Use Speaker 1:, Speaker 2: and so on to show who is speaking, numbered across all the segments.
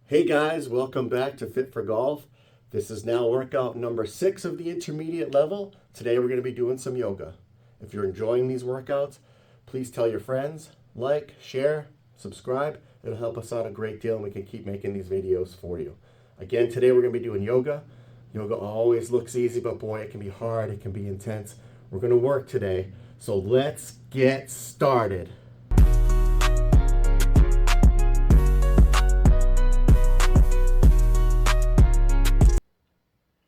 Speaker 1: Hey guys, welcome back to Fit for Golf. This is now workout number 6 of the intermediate level. Today we're going to be doing some yoga. If you're enjoying these workouts, please tell your friends, like, share, subscribe. It'll help us out a great deal and we can keep making these videos for you. Again, today we're going to be doing yoga. Yoga always looks easy, but boy, it can be hard, it can be intense. We're going to work today, so let's get started.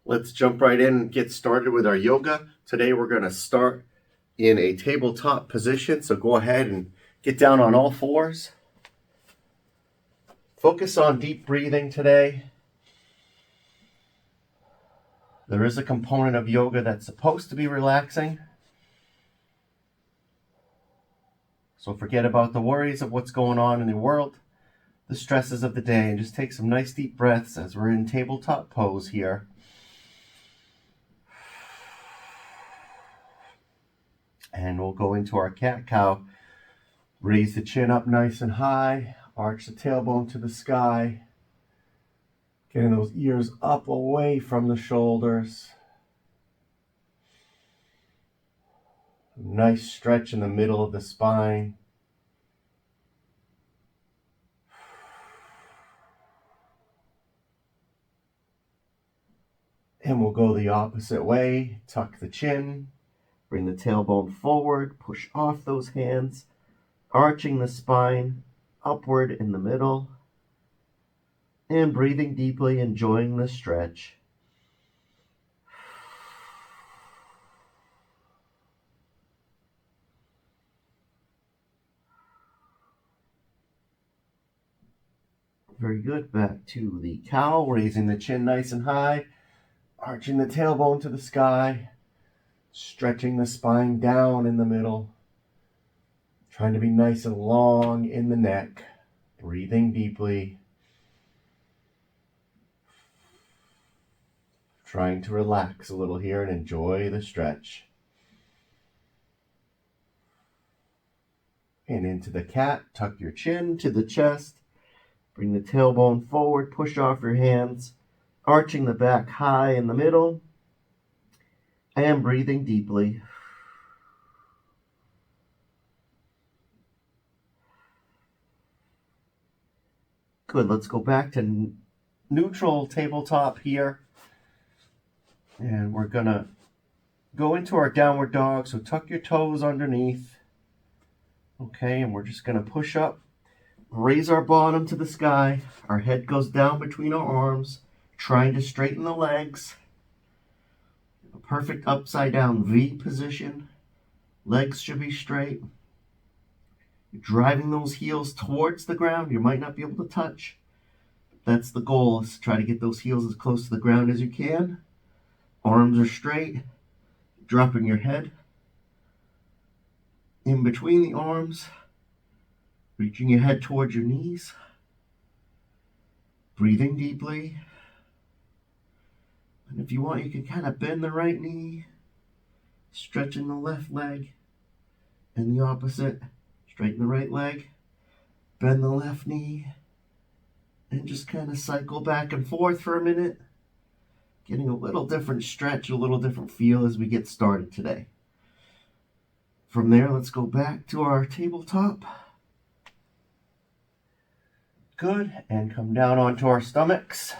Speaker 1: Let's jump right in and get started with our yoga. Today we're going to start in a tabletop position, so go ahead and get down on all fours. Focus on deep breathing today. There is a component of yoga that's supposed to be relaxing. So forget about the worries of what's going on in the world, the stresses of the day, and just take some nice deep breaths as we're in tabletop pose here. And we'll go into our cat-cow. Raise the chin up nice and high. Arch the tailbone to the sky. Getting those ears up away from the shoulders. Nice stretch in the middle of the spine. And we'll go the opposite way. Tuck the chin. Bring the tailbone forward, push off those hands, arching the spine upward in the middle, and breathing deeply, enjoying the stretch. Very good. Back to the cow, raising the chin nice and high, arching the tailbone to the sky. Stretching the spine down in the middle. Trying to be nice and long in the neck. Breathing deeply. Trying to relax a little here and enjoy the stretch. And into the cat. Tuck your chin to the chest. Bring the tailbone forward. Push off your hands. Arching the back high in the middle. And breathing deeply. Good, let's go back to neutral tabletop here. And we're gonna go into our downward dog, so tuck your toes underneath. Okay, and we're just gonna push up, raise our bottom to the sky. Our head goes down between our arms, trying to straighten the legs. A perfect upside down V position. Legs should be straight. You're driving those heels towards the ground. You might not be able to touch. That's the goal, is to try to get those heels as close to the ground as you can. Arms are straight. Dropping your head in between the arms. Reaching your head towards your knees. Breathing deeply. And if you want, you can kind of bend the right knee, stretching the left leg, and the opposite. Straighten the right leg, bend the left knee, and just kind of cycle back and forth for a minute, getting a little different stretch, a little different feel as we get started today. From there, let's go back to our tabletop. Good, and come down onto our stomachs.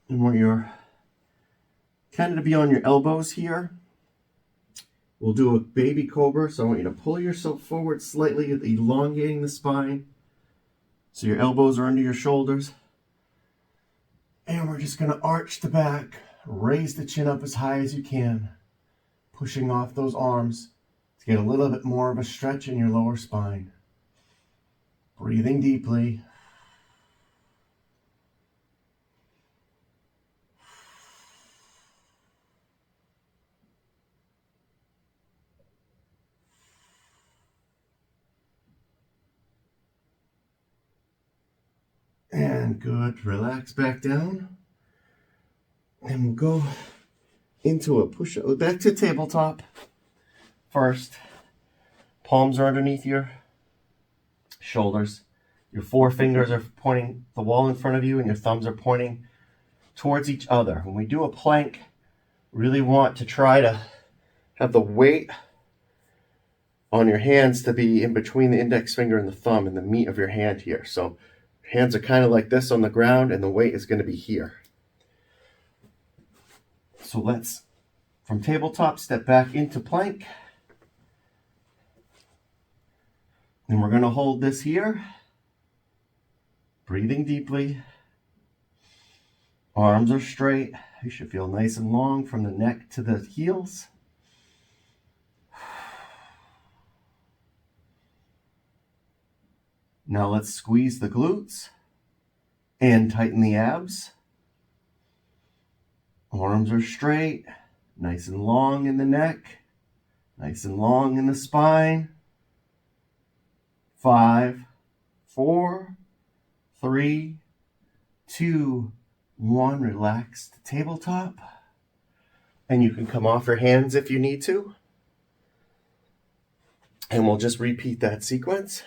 Speaker 1: And where you're kind of to be on your elbows here, we'll do a baby cobra. So I want you to pull yourself forward slightly, elongating the spine. So your elbows are under your shoulders. And we're just going to arch the back, raise the chin up as high as you can, pushing off those arms to get a little bit more of a stretch in your lower spine. Breathing deeply. And good, relax back down. And we'll go into a push-up, back to tabletop. First, palms are underneath your shoulders. Your forefingers are pointing the wall in front of you and your thumbs are pointing towards each other. When we do a plank, really want to try to have the weight on your hands to be in between the index finger and the thumb and the meat of your hand here. So hands are kind of like this on the ground and the weight is going to be here. So let's, from tabletop, step back into plank. And we're going to hold this here, breathing deeply. Arms are straight. You should feel nice and long from the neck to the heels. Now let's squeeze the glutes and tighten the abs. Arms are straight, nice and long in the neck, nice and long in the spine. 5, 4, 3, 2, 1. Relax the tabletop. And you can come off your hands if you need to. And we'll just repeat that sequence.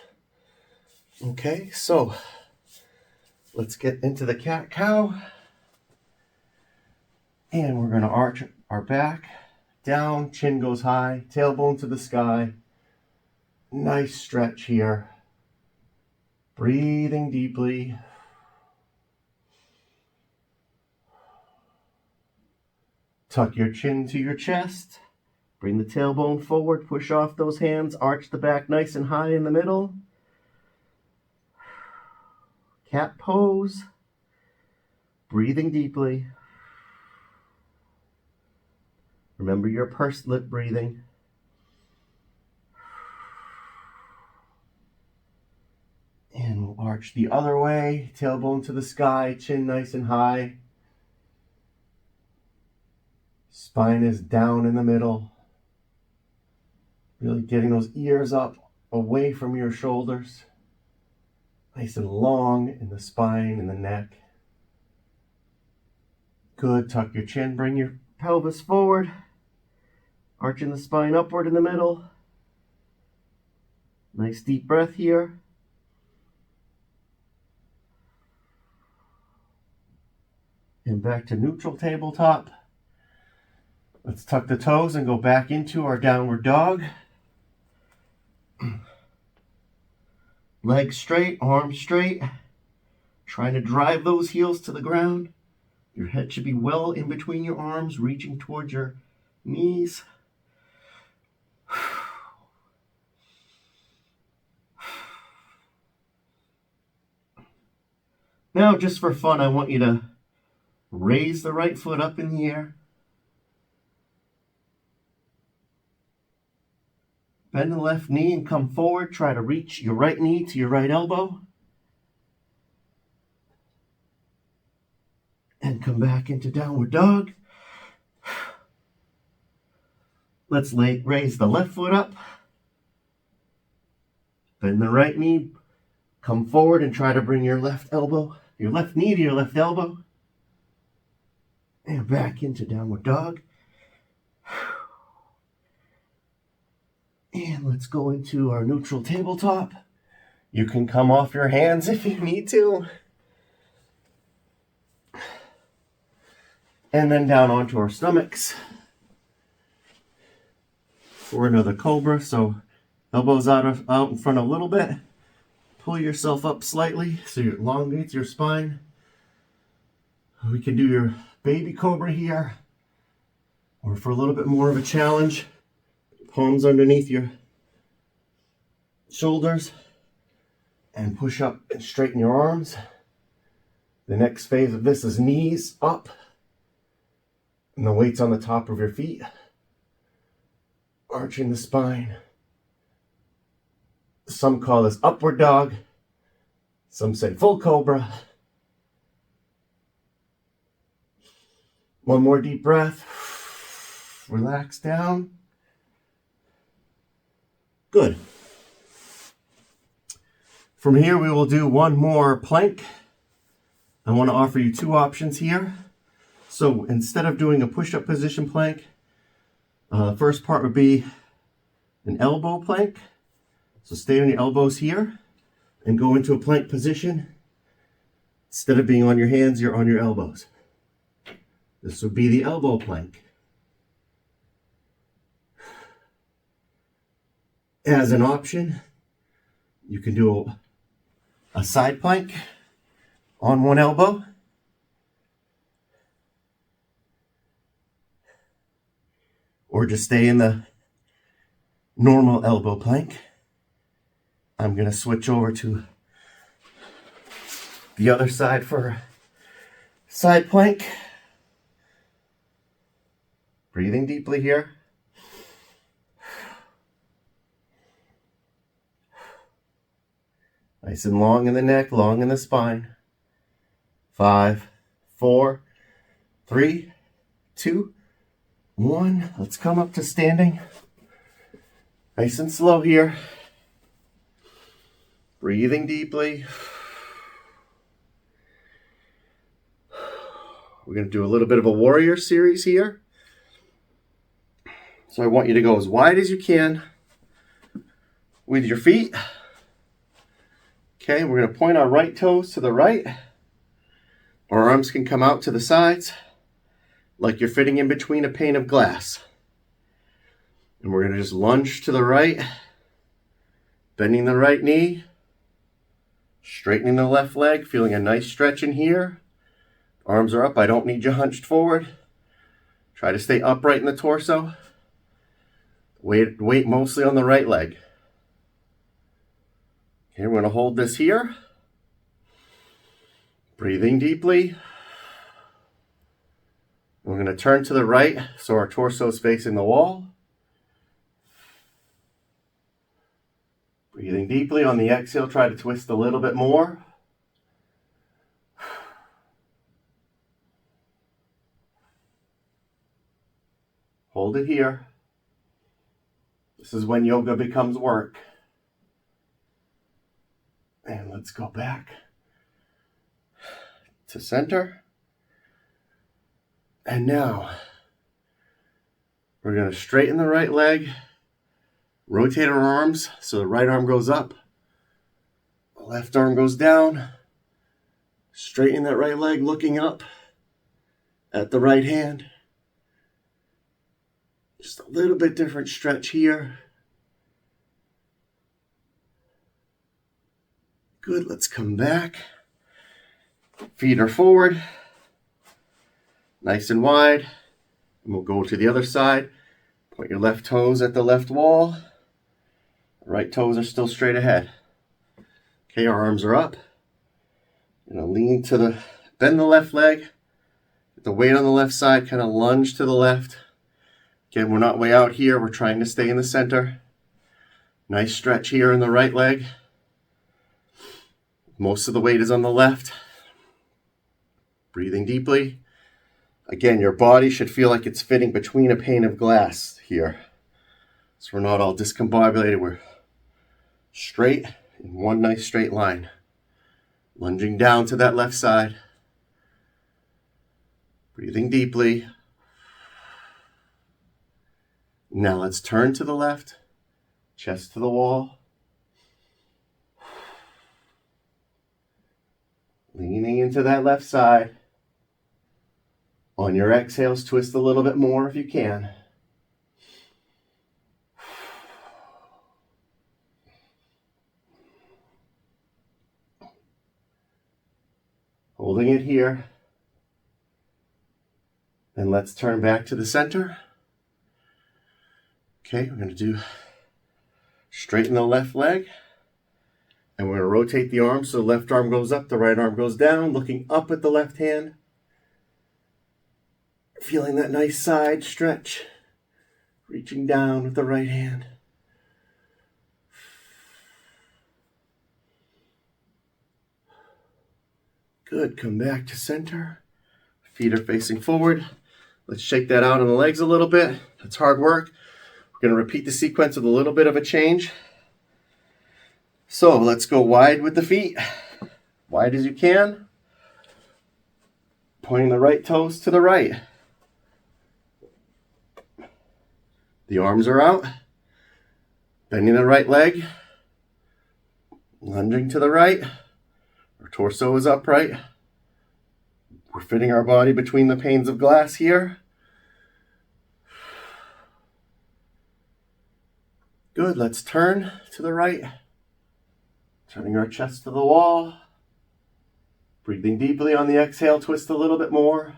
Speaker 1: Okay, so let's get into the cat-cow. And we're going to arch our back down, chin goes high, tailbone to the sky. Nice stretch here. Breathing deeply. Tuck your chin to your chest. Bring the tailbone forward, push off those hands, arch the back nice and high in the middle. Cat pose. Breathing deeply. Remember your pursed lip breathing. And we'll arch the other way, tailbone to the sky, chin nice and high. Spine is down in the middle. Really getting those ears up away from your shoulders. Nice and long in the spine and the neck. Good. Tuck your chin, bring your pelvis forward. Arching the spine upward in the middle. Nice deep breath here. And back to neutral tabletop. Let's tuck the toes and go back into our downward dog. Legs straight, arms straight. Trying to drive those heels to the ground. Your head should be well in between your arms, reaching towards your knees. Now, just for fun, I want you to raise the right foot up in the air. Bend the left knee and come forward. Try to reach your right knee to your right elbow. And come back into downward dog. Let's raise the left foot up. Bend the right knee. Come forward and try to bring your left knee to your left elbow. And back into downward dog. And let's go into our neutral tabletop. You can come off your hands if you need to. And then down onto our stomachs for another cobra. So elbows out in front a little bit. Pull yourself up slightly so you elongate your spine. We can do your baby cobra here. Or for a little bit more of a challenge, palms underneath your shoulders and push up and straighten your arms. The next phase of this is knees up and the weight's on the top of your feet, arching the spine. Some call this upward dog. Some say full cobra. One more deep breath. Relax down. Good. From here, we will do one more plank. I want to offer you two options here. So instead of doing a push-up position plank, the first part would be an elbow plank. So stay on your elbows here. and go into a plank position. Instead of being on your hands, you're on your elbows. This would be the elbow plank. As an option, you can do a side plank on one elbow. Or just stay in the normal elbow plank. I'm going to switch over to the other side for side plank. Breathing deeply here. Nice and long in the neck, long in the spine. 5, 4, 3, 2, 1. Let's come up to standing. Nice and slow here. Breathing deeply. We're going to do a little bit of a warrior series here. So I want you to go as wide as you can with your feet. Okay, we're going to point our right toes to the right. Our arms can come out to the sides like you're fitting in between a pane of glass. And we're going to just lunge to the right, bending the right knee, straightening the left leg, feeling a nice stretch in here. Arms are up. I don't need you hunched forward. Try to stay upright in the torso. Weight mostly on the right leg. Okay, we're going to hold this here. Breathing deeply. We're going to turn to the right so our torso is facing the wall. Breathing deeply. On the exhale, try to twist a little bit more. Hold it here. This is when yoga becomes work. And let's go back to center. And now we're going to straighten the right leg, rotate our arms so the right arm goes up, the left arm goes down. Straighten that right leg, looking up at the right hand. Just a little bit different stretch here. Good, let's come back. Feet are forward, nice and wide. And we'll go to the other side. Point your left toes at the left wall. Right toes are still straight ahead. Okay, our arms are up. Lean to the, bend the left leg. Get the weight on the left side, kind of lunge to the left. Again, we're not way out here. We're trying to stay in the center. Nice stretch here in the right leg. Most of the weight is on the left. Breathing deeply. Again, your body should feel like it's fitting between a pane of glass here. So we're not all discombobulated. We're straight in one nice straight line. Lunging down to that left side. Breathing deeply. Now let's turn to the left. Chest to the wall. Leaning into that left side. On your exhales, twist a little bit more if you can. Holding it here. And let's turn back to the center. Okay, we're going to do straighten the left leg. And we're going to rotate the arm so the left arm goes up, the right arm goes down, looking up at the left hand. Feeling that nice side stretch. Reaching down with the right hand. Good, come back to center. Feet are facing forward. Let's shake that out on the legs a little bit. That's hard work. We're going to repeat the sequence with a little bit of a change. So let's go wide with the feet. Wide as you can. Pointing the right toes to the right. The arms are out. Bending the right leg. Lunging to the right. Our torso is upright. We're fitting our body between the panes of glass here. Good, let's turn to the right. Turning our chest to the wall. Breathing deeply on the exhale, twist a little bit more.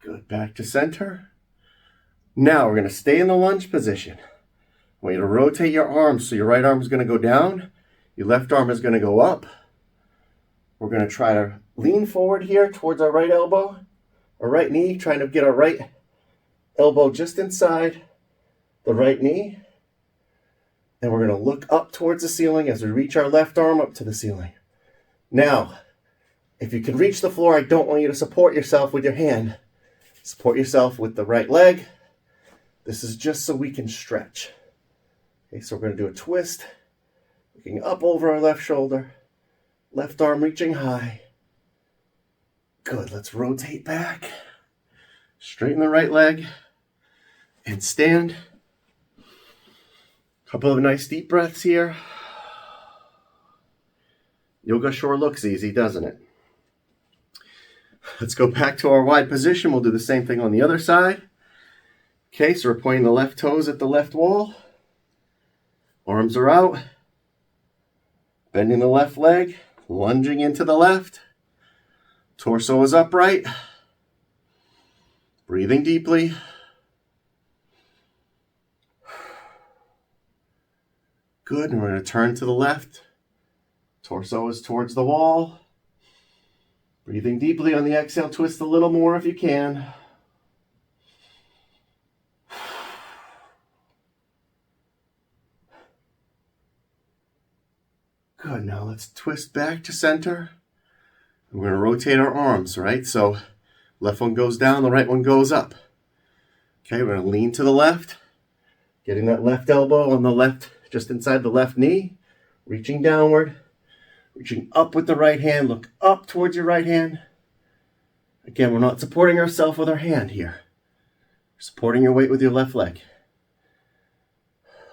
Speaker 1: Good, back to center. Now we're going to stay in the lunge position. I want you to rotate your arms. So your right arm is going to go down. Your left arm is going to go up. We're going to try to lean forward here towards our right elbow, our right knee, trying to get our right elbow just inside the right knee. And we're going to look up towards the ceiling as we reach our left arm up to the ceiling. Now, if you can reach the floor, I don't want you to support yourself with your hand. Support yourself with the right leg. This is just so we can stretch. Okay, so we're going to do a twist, looking up over our left shoulder, left arm reaching high. Good, let's rotate back, straighten the right leg, and stand. Couple of nice deep breaths here. Yoga sure looks easy, doesn't it? Let's go back to our wide position. We'll do the same thing on the other side. Okay, so we're pointing the left toes at the left wall. Arms are out. Bending the left leg, lunging into the left. Torso is upright. Breathing deeply. Good, and we're going to turn to the left. Torso is towards the wall. Breathing deeply on the exhale, twist a little more if you can. Good, now let's twist back to center. We're going to rotate our arms, right? So left one goes down, the right one goes up. Okay, we're going to lean to the left. Getting that left elbow on the left, just inside the left knee. Reaching downward. Reaching up with the right hand. Look up towards your right hand. Again, we're not supporting ourselves with our hand here. We're supporting your weight with your left leg.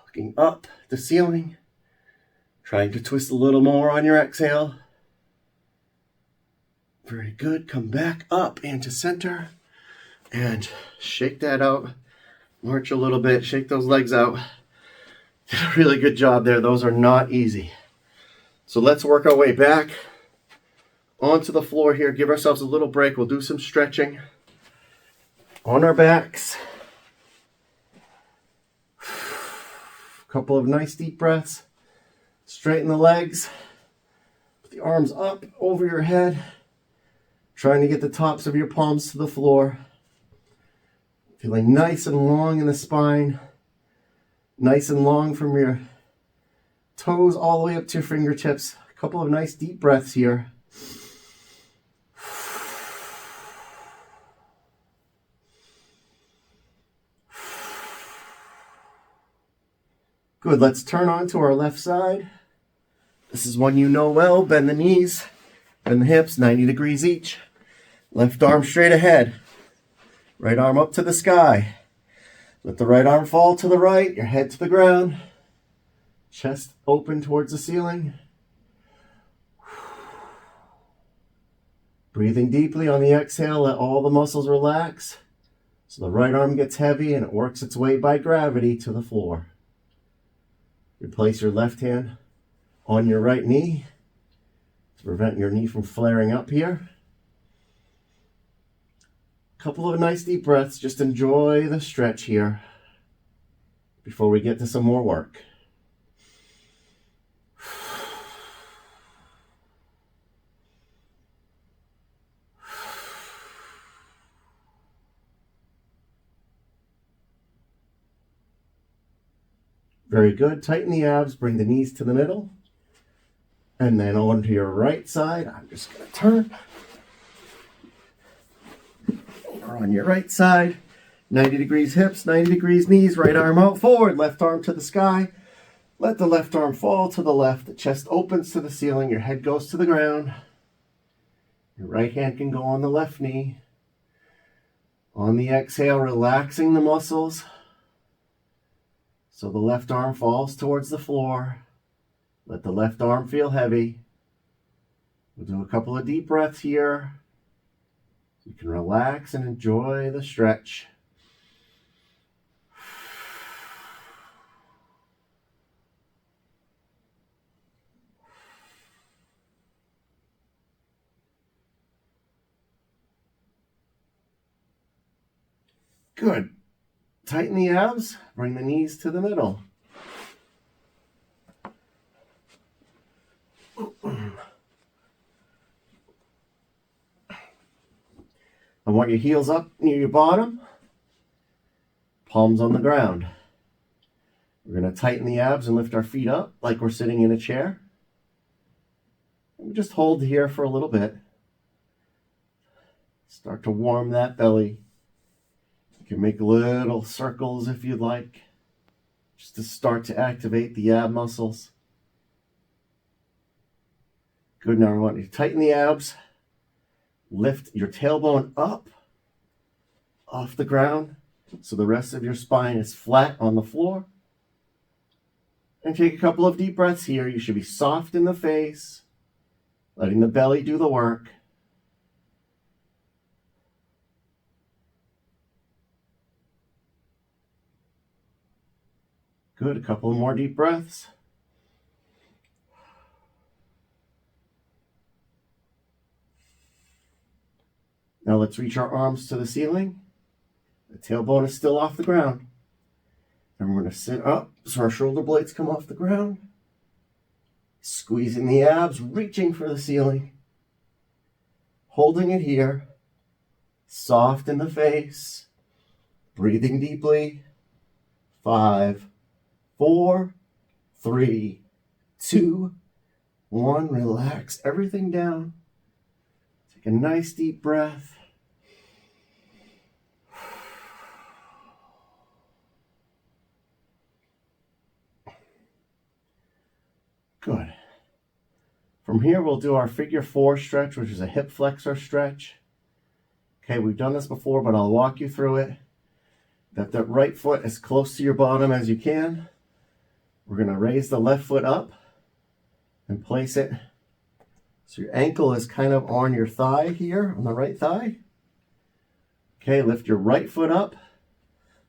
Speaker 1: Looking up at the ceiling. Trying to twist a little more on your exhale. Very good. Come back up into center. And shake that out. March a little bit. Shake those legs out. Did a really good job there. Those are not easy. So let's work our way back onto the floor here. Give ourselves a little break. We'll do some stretching on our backs. A couple of nice deep breaths. Straighten the legs. Put the arms up over your head. Trying to get the tops of your palms to the floor. Feeling nice and long in the spine. Nice and long from your toes all the way up to your fingertips. A couple of nice deep breaths here. Good, let's turn on to our left side. This is one you know well. Bend the knees, bend the hips, 90 degrees each. Left arm straight ahead. Right arm up to the sky. Let the right arm fall to the right, your head to the ground. Chest open towards the ceiling. Breathing deeply on the exhale, let all the muscles relax. So the right arm gets heavy and it works its way by gravity to the floor. You place your left hand on your right knee to prevent your knee from flaring up here. Couple of nice deep breaths. Just enjoy the stretch here before we get to some more work. Very good. Tighten the abs. Bring the knees to the middle. And then on to your right side. I'm just going to turn. Over on your right side. 90 degrees hips, 90 degrees knees. Right arm out forward. Left arm to the sky. Let the left arm fall to the left. The chest opens to the ceiling. Your head goes to the ground. Your right hand can go on the left knee. On the exhale, relaxing the muscles so the left arm falls towards the floor. Let the left arm feel heavy. We'll do a couple of deep breaths here. You can relax and enjoy the stretch. Good. Tighten the abs, bring the knees to the middle. I want your heels up near your bottom, palms on the ground. We're going to tighten the abs and lift our feet up like we're sitting in a chair. And just hold here for a little bit. Start to warm that belly. You can make little circles if you'd like, just to start to activate the ab muscles. Good, now I want you to tighten the abs. Lift your tailbone up off the ground so the rest of your spine is flat on the floor. And take a couple of deep breaths here. You should be soft in the face, letting the belly do the work. Good, a couple of more deep breaths. Now let's reach our arms to the ceiling. The tailbone is still off the ground. And we're going to sit up so our shoulder blades come off the ground. Squeezing the abs, reaching for the ceiling. Holding it here. Soft in the face. Breathing deeply. 5, 4, 3, 2, 1. Relax everything down. Take a nice deep breath. Good. From here, we'll do our figure 4 stretch, which is a hip flexor stretch. Okay, we've done this before, but I'll walk you through it. That right foot as close to your bottom as you can. We're going to raise the left foot up and place it so your ankle is kind of on your thigh here, on the right thigh. Okay, lift your right foot up,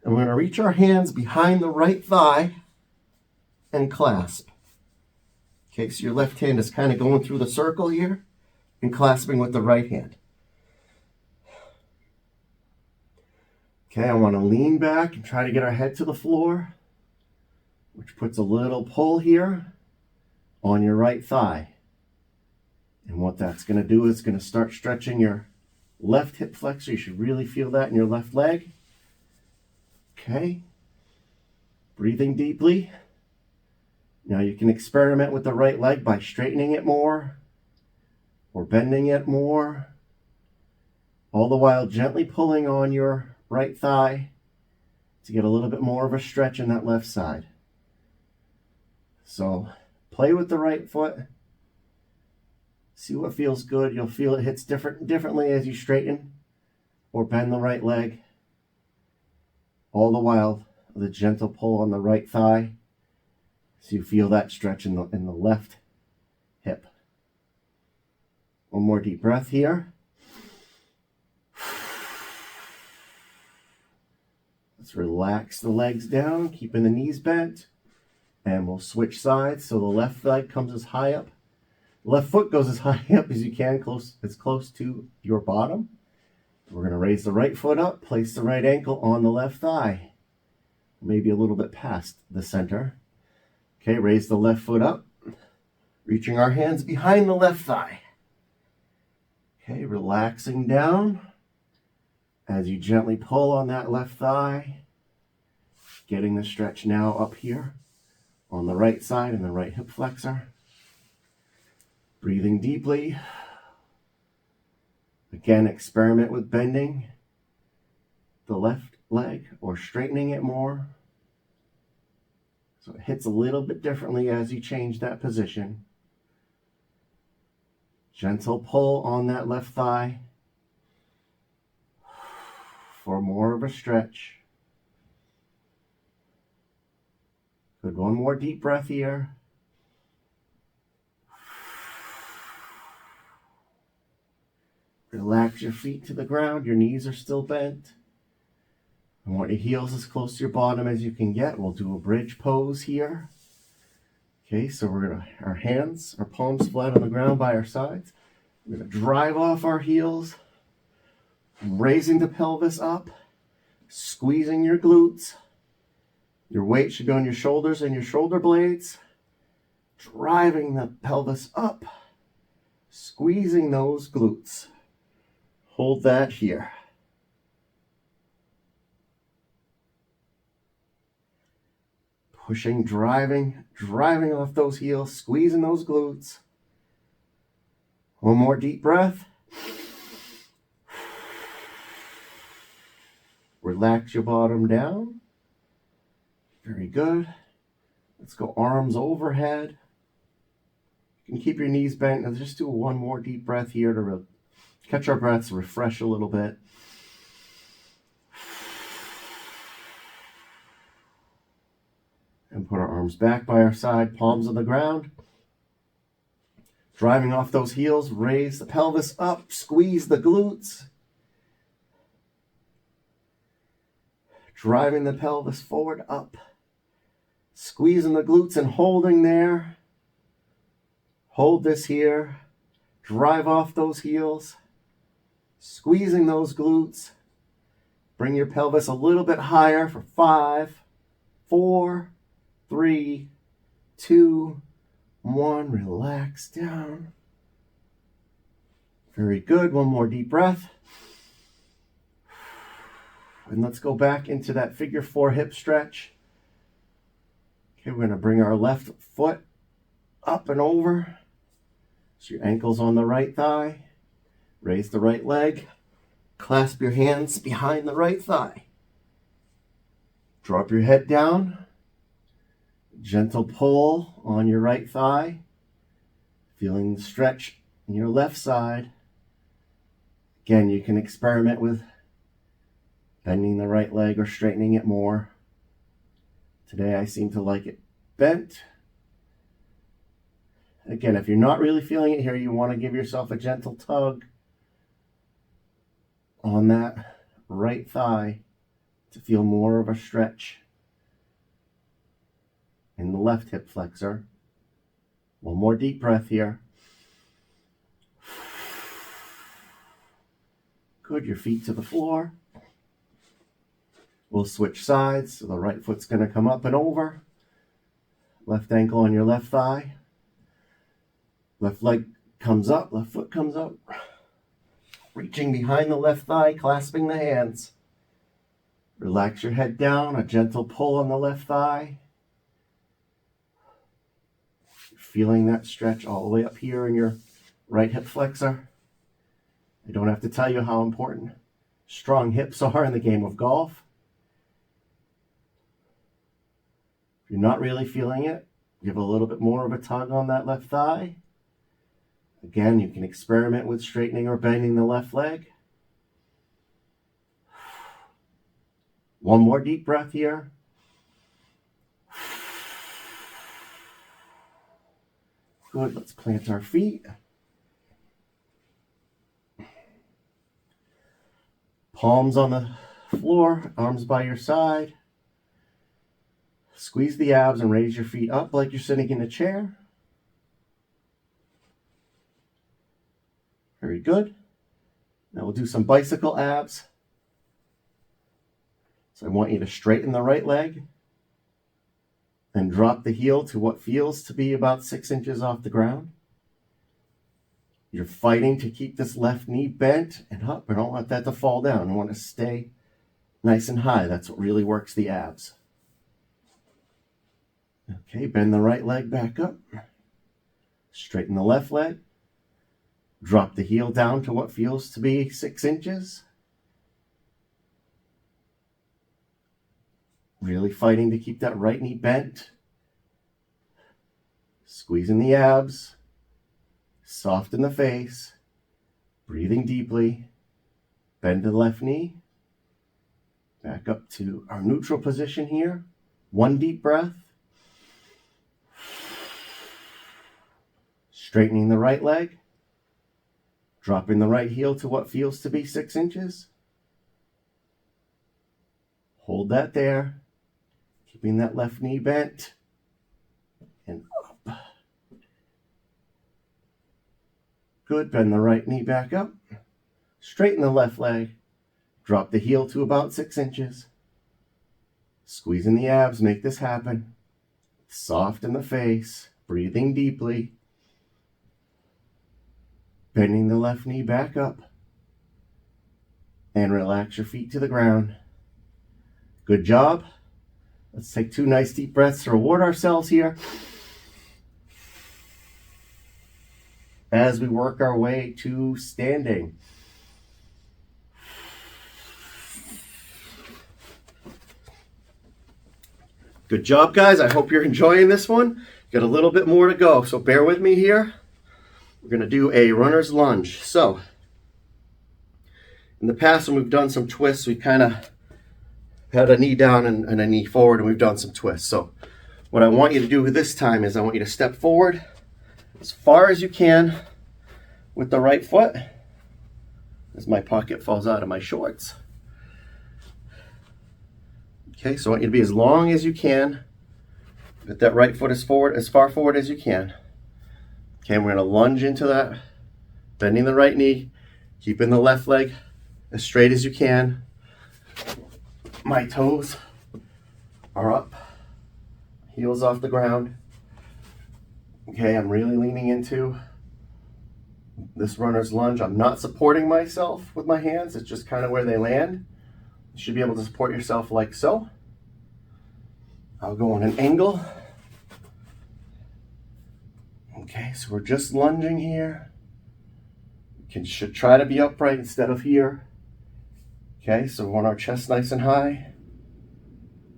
Speaker 1: and we're going to reach our hands behind the right thigh and clasp. Okay, so your left hand is kind of going through the circle here and clasping with the right hand. Okay, I want to lean back and try to get our head to the floor, which puts a little pull here on your right thigh. And what that's going to do is going to start stretching your left hip flexor. You should really feel that in your left leg. Okay, breathing deeply. Now you can experiment with the right leg by straightening it more or bending it more, all the while gently pulling on your right thigh to get a little bit more of a stretch in that left side. So play with the right foot. See what feels good. You'll feel it hits differently as you straighten or bend the right leg. All the while, the gentle pull on the right thigh. So you feel that stretch in the left hip. One more deep breath here. Let's relax the legs down, keeping the knees bent. And we'll switch sides so the left leg comes as high up. The left foot goes as high up as you can, as close to your bottom. We're going to raise the right foot up, place the right ankle on the left thigh. Maybe a little bit past the center. Okay, raise the left foot up, reaching our hands behind the left thigh. Okay, relaxing down as you gently pull on that left thigh, getting the stretch now up here on the right side and the right hip flexor. Breathing deeply. Again, experiment with bending the left leg or straightening it more. So it hits a little bit differently as you change that position. Gentle pull on that left thigh. for more of a stretch. Good. One more deep breath here. Relax your feet to the ground. Your knees are still bent. I want your heels as close to your bottom as you can get. We'll do a bridge pose here. Okay, so we're going to, our hands, our palms flat on the ground by our sides. We're going to drive off our heels, raising the pelvis up, squeezing your glutes. Your weight should be on your shoulders and your shoulder blades. Driving the pelvis up, squeezing those glutes. Hold that here. Pushing, driving off those heels, squeezing those glutes. One more deep breath. Relax your bottom down. Very good. Let's go arms overhead. You can keep your knees bent. Let's just do one more deep breath here to catch our breaths, refresh a little bit. And put our arms back by our side, palms on the ground. Driving off those heels, raise the pelvis up, squeeze the glutes. Driving the pelvis forward, up. Squeezing the glutes and holding there. Hold this here. Drive off those heels. Squeezing those glutes. Bring your pelvis a little bit higher for 5, 4, 3, 2, 1. Relax down. Very good. One more deep breath. And let's go back into that figure 4 hip stretch. Okay, we're going to bring our left foot up and over. So your ankle's on the right thigh. Raise the right leg. Clasp your hands behind the right thigh. Drop your head down. Gentle pull on your right thigh. Feeling the stretch in your left side. Again, you can experiment with bending the right leg or straightening it more. Today I seem to like it bent. Again, if you're not really feeling it here, you want to give yourself a gentle tug on that right thigh to feel more of a stretch in the left hip flexor. One more deep breath here. Good, your feet to the floor. We'll switch sides, so the right foot's going to come up and over. Left ankle on your left thigh. Left leg comes up, left foot comes up. Reaching behind the left thigh, clasping the hands. Relax your head down, a gentle pull on the left thigh. Feeling that stretch all the way up here in your right hip flexor. I don't have to tell you how important strong hips are in the game of golf. If you're not really feeling it, give a little bit more of a tug on that left thigh. Again, you can experiment with straightening or bending the left leg. One more deep breath here. Good, let's plant our feet. Palms on the floor, arms by your side. Squeeze the abs and raise your feet up like you're sitting in a chair. Very good. Now we'll do some bicycle abs. So I want you to straighten the right leg and drop the heel to what feels to be about 6 inches off the ground. You're fighting to keep this left knee bent and up. I don't want that to fall down. I want to stay nice and high. That's what really works the abs. Okay, bend the right leg back up. Straighten the left leg. Drop the heel down to what feels to be 6 inches. Really fighting to keep that right knee bent. Squeezing the abs. Soften the face. Breathing deeply. Bend the left knee. Back up to our neutral position here. One deep breath. Straightening the right leg. Dropping the right heel to what feels to be 6 inches. Hold that there. Keeping that left knee bent. And up. Good. Bend the right knee back up. Straighten the left leg. Drop the heel to about 6 inches. Squeezing the abs, make this happen. Soft in the face. Breathing deeply. Bending the left knee back up. And relax your feet to the ground. Good job. Let's take 2 nice deep breaths to reward ourselves here as we work our way to standing. Good job, guys. I hope you're enjoying this one. Got a little bit more to go, so bear with me here. We're going to do a runner's lunge. So, in the past when we've done some twists, we kind of had a knee down and a knee forward, and we've done some twists. So, what I want you to do this time is I want you to step forward as far as you can with the right foot as my pocket falls out of my shorts. Okay, so I want you to be as long as you can. Get that right foot as far forward as you can. Okay, we're going to lunge into that, bending the right knee, keeping the left leg as straight as you can. My toes are up, heels off the ground. Okay, I'm really leaning into this runner's lunge. I'm not supporting myself with my hands. It's just kind of where they land. You should be able to support yourself like so. I'll go on an angle. Okay, so we're just lunging here. Should try to be upright instead of here. Okay, so we want our chest nice and high.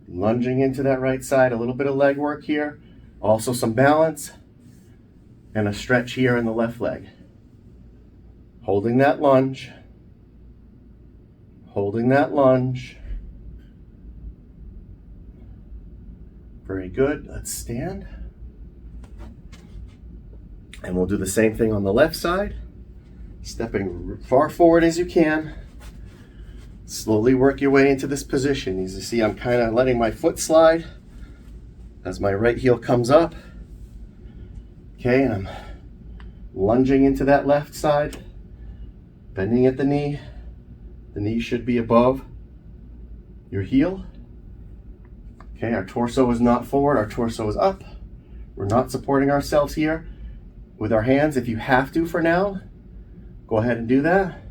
Speaker 1: Lunging into that right side, a little bit of leg work here. Also some balance and a stretch here in the left leg. Holding that lunge. Holding that lunge. Very good. Let's stand. And we'll do the same thing on the left side. Stepping far forward as you can. Slowly work your way into this position. As you see, I'm kind of letting my foot slide as my right heel comes up. Okay, and I'm lunging into that left side, bending at the knee. The knee should be above your heel. Okay, our torso is not forward, our torso is up. We're not supporting ourselves here with our hands. If you have to for now, go ahead and do that.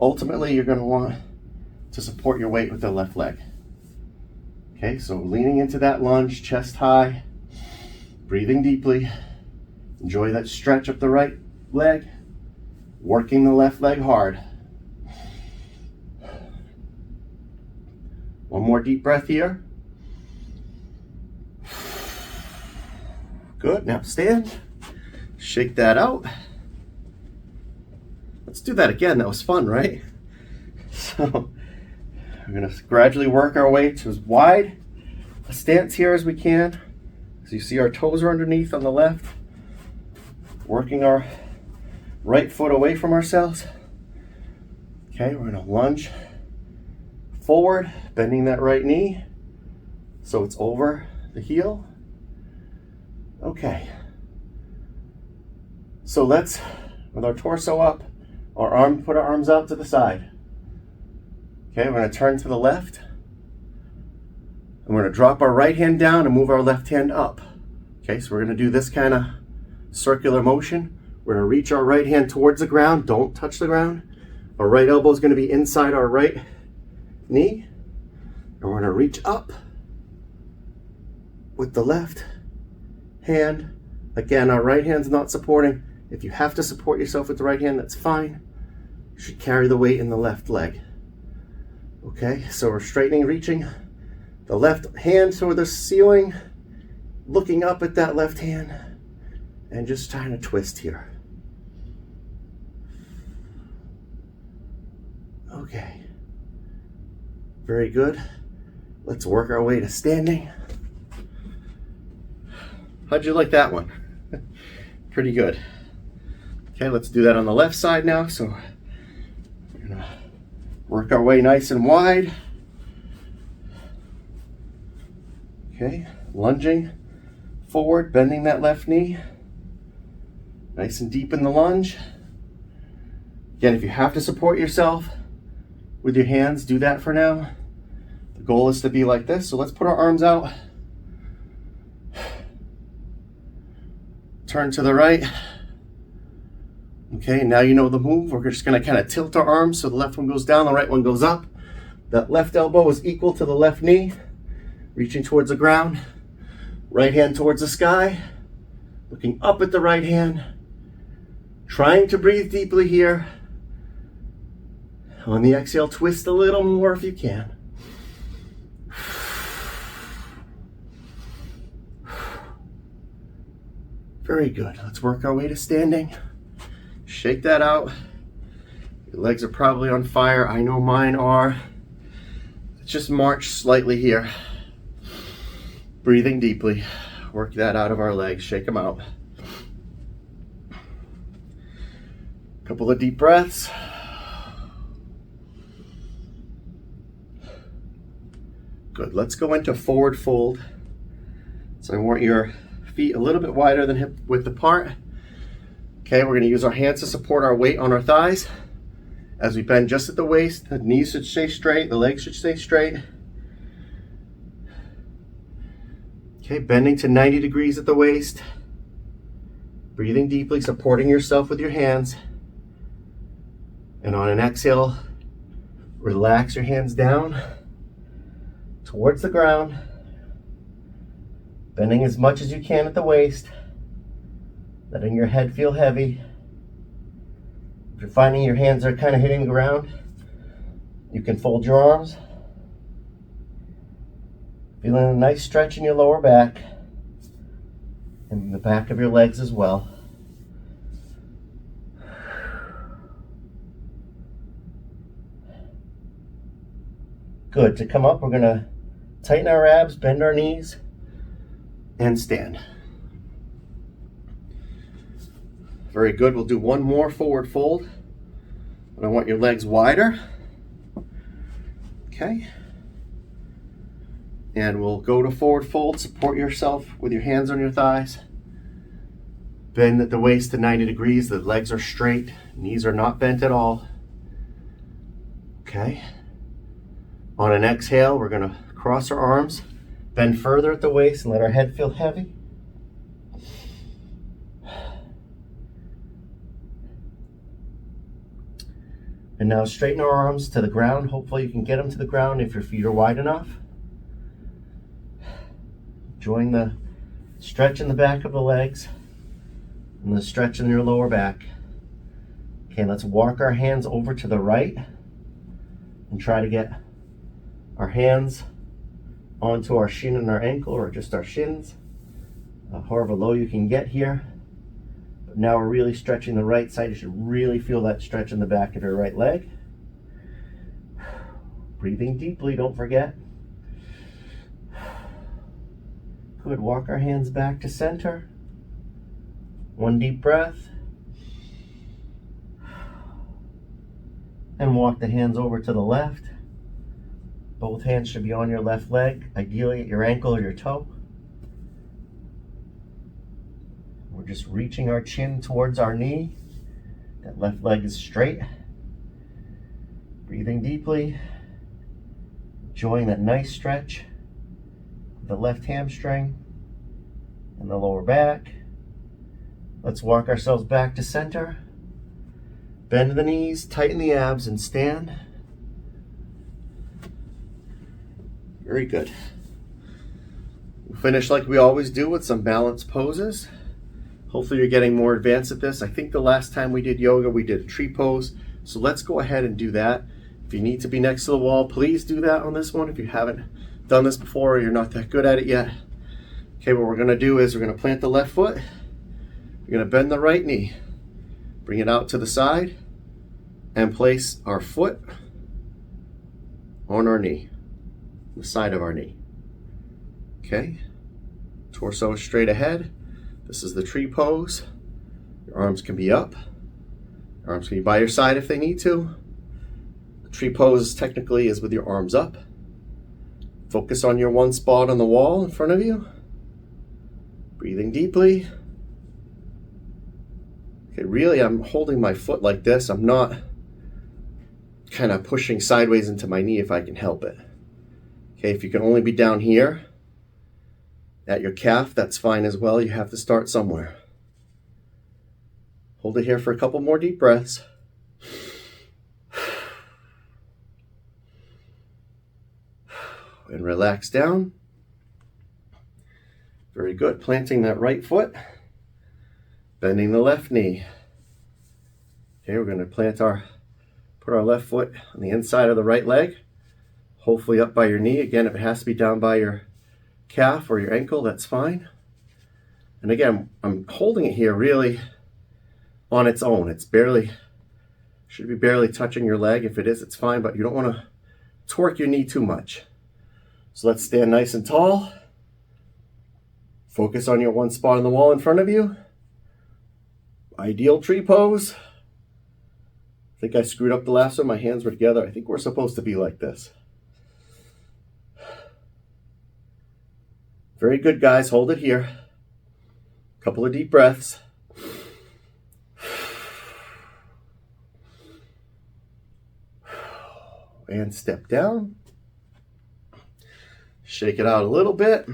Speaker 1: Ultimately, you're going to want to support your weight with the left leg. Okay, so leaning into that lunge, chest high, breathing deeply. Enjoy that stretch up the right leg, working the left leg hard. One more deep breath here. Good, now stand. Shake that out. Let's do that again. That was fun, right? So we're going to gradually work our way to as wide a stance here as we can. As you see, our toes are underneath on the left. Working our right foot away from ourselves. Okay, we're going to lunge forward, bending that right knee so it's over the heel. Okay. So let's, with our torso up, put our arms out to the side. Okay, we're going to turn to the left. And we're going to drop our right hand down and move our left hand up. Okay, so we're going to do this kind of circular motion. We're going to reach our right hand towards the ground. Don't touch the ground. Our right elbow is going to be inside our right knee. And we're going to reach up with the left hand. Again, our right hand's not supporting. If you have to support yourself with the right hand, that's fine. You should carry the weight in the left leg. Okay, so we're straightening, reaching the left hand toward the ceiling, looking up at that left hand, and just trying to twist here. Okay. Very good. Let's work our way to standing. How'd you like that one? Pretty good. Okay, let's do that on the left side now. So we're gonna work our way nice and wide. Okay, lunging forward, bending that left knee. Nice and deep in the lunge. Again, if you have to support yourself with your hands, do that for now. The goal is to be like this. So let's put our arms out. Turn to the right. Okay, now you know the move. We're just gonna kind of tilt our arms so the left one goes down, the right one goes up. That left elbow is equal to the left knee, reaching towards the ground. Right hand towards the sky, looking up at the right hand, trying to breathe deeply here. On the exhale, twist a little more if you can. Very good. Let's work our way to standing. Shake that out. Your legs are probably on fire. I know mine are. Let's just march slightly here. Breathing deeply. Work that out of our legs. Shake them out. Couple of deep breaths. Good. Let's go into forward fold. So I want your feet a little bit wider than hip width apart. Okay, we're going to use our hands to support our weight on our thighs. As we bend just at the waist, the knees should stay straight, the legs should stay straight. Okay, bending to 90 degrees at the waist. Breathing deeply, supporting yourself with your hands. And on an exhale, relax your hands down towards the ground. Bending as much as you can at the waist. Letting your head feel heavy. If you're finding your hands are kind of hitting the ground, you can fold your arms. Feeling a nice stretch in your lower back and the back of your legs as well. Good. To come up, we're going to tighten our abs, bend our knees, and stand. Very good. We'll do one more forward fold. But I want your legs wider. Okay. And we'll go to forward fold. Support yourself with your hands on your thighs. Bend at the waist to 90 degrees. The legs are straight. Knees are not bent at all. Okay. On an exhale, we're going to cross our arms, bend further at the waist, and let our head feel heavy. And now straighten our arms to the ground. Hopefully you can get them to the ground if your feet are wide enough. Enjoying the stretch in the back of the legs and the stretch in your lower back. Okay, let's walk our hands over to the right and try to get our hands onto our shin and our ankle, or just our shins, however low you can get here. But now we're really stretching the right side. You should really feel that stretch in the back of your right leg. Breathing deeply, don't forget. Good. Walk our hands back to center. One deep breath. And walk the hands over to the left. Both hands should be on your left leg, ideally at your ankle or your toe. We're just reaching our chin towards our knee. That left leg is straight. Breathing deeply. Enjoying that nice stretch. The left hamstring and the lower back. Let's walk ourselves back to center. Bend the knees, tighten the abs, and stand. Very good. We'll finish like we always do with some balanced poses. Hopefully you're getting more advanced at this. I think the last time we did yoga, we did a tree pose. So let's go ahead and do that. If you need to be next to the wall, please do that on this one if you haven't done this before or you're not that good at it yet. Okay, what we're gonna do is we're gonna plant the left foot. We're gonna bend the right knee. Bring it out to the side and place our foot on our knee. the side of our knee. Okay, torso straight ahead. This is the tree pose. Your arms can be up. Your arms can be by your side if they need to. The tree pose technically is with your arms up. Focus on your one spot on the wall in front of you. Breathing deeply. Okay, really I'm holding my foot like this. I'm not kind of pushing sideways into my knee if I can help it. Okay, if you can only be down here at your calf, that's fine as well. You have to start somewhere. Hold it here for a couple more deep breaths. And relax down. Very good. Planting that right foot. Bending the left knee. Okay, we're going to put our left foot on the inside of the right leg. Hopefully up by your knee. Again, if it has to be down by your calf or your ankle, that's fine. And again, I'm holding it here really on its own. It's should be barely touching your leg. If it is, it's fine, but you don't want to torque your knee too much. So let's stand nice and tall. Focus on your one spot on the wall in front of you. Ideal tree pose. I think I screwed up the last one. My hands were together. I think we're supposed to be like this. Very good, guys. Hold it here. A couple of deep breaths. And step down. Shake it out a little bit.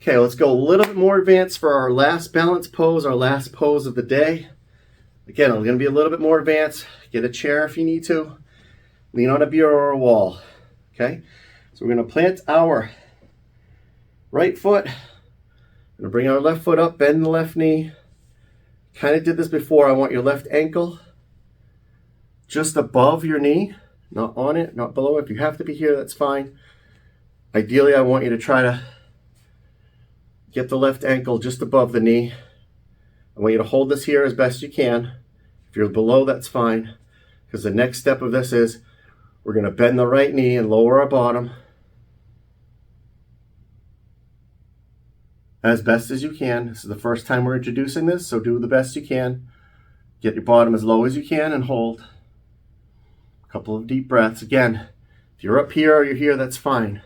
Speaker 1: Okay, let's go a little bit more advanced for our last balance pose, our last pose of the day. Again, I'm going to be a little bit more advanced. Get a chair if you need to. Lean on a bureau or a wall. Okay, so we're going to plant our right foot. We're going to bring our left foot up, bend the left knee. Kind of did this before. I want your left ankle just above your knee, not on it, not below it. If you have to be here, that's fine. Ideally, I want you to try to get the left ankle just above the knee. I want you to hold this here as best you can. If you're below, that's fine. Because the next step of this is we're going to bend the right knee and lower our bottom as best as you can. This is the first time we're introducing this, so do the best you can. Get your bottom as low as you can and hold. A couple of deep breaths. Again, if you're up here or you're here, that's fine.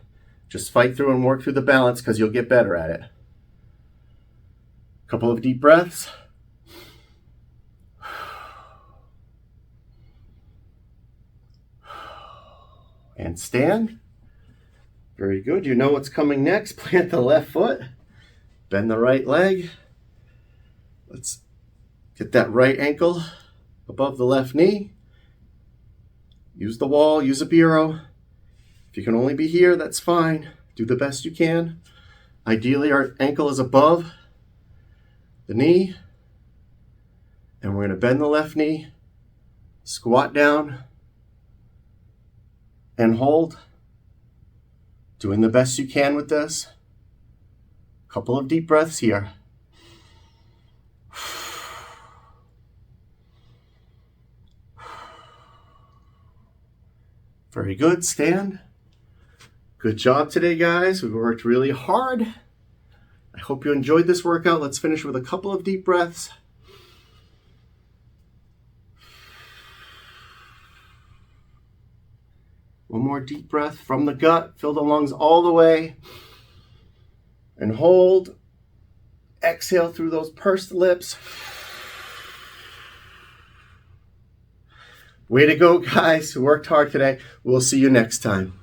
Speaker 1: Just fight through and work through the balance because you'll get better at it. A couple of deep breaths. And stand. Very good. You know what's coming next. Plant the left foot. Bend the right leg. Let's get that right ankle above the left knee. Use the wall, use a bureau. If you can only be here, that's fine. Do the best you can. Ideally, our ankle is above the knee. And we're going to bend the left knee, squat down, and hold. Doing the best you can with this. Couple of deep breaths here. Very good. Stand. Good job today, guys. We worked really hard. I hope you enjoyed this workout. Let's finish with a couple of deep breaths. One more deep breath from the gut. Fill the lungs all the way. And hold. Exhale through those pursed lips. Way to go, guys. We worked hard today. We'll see you next time.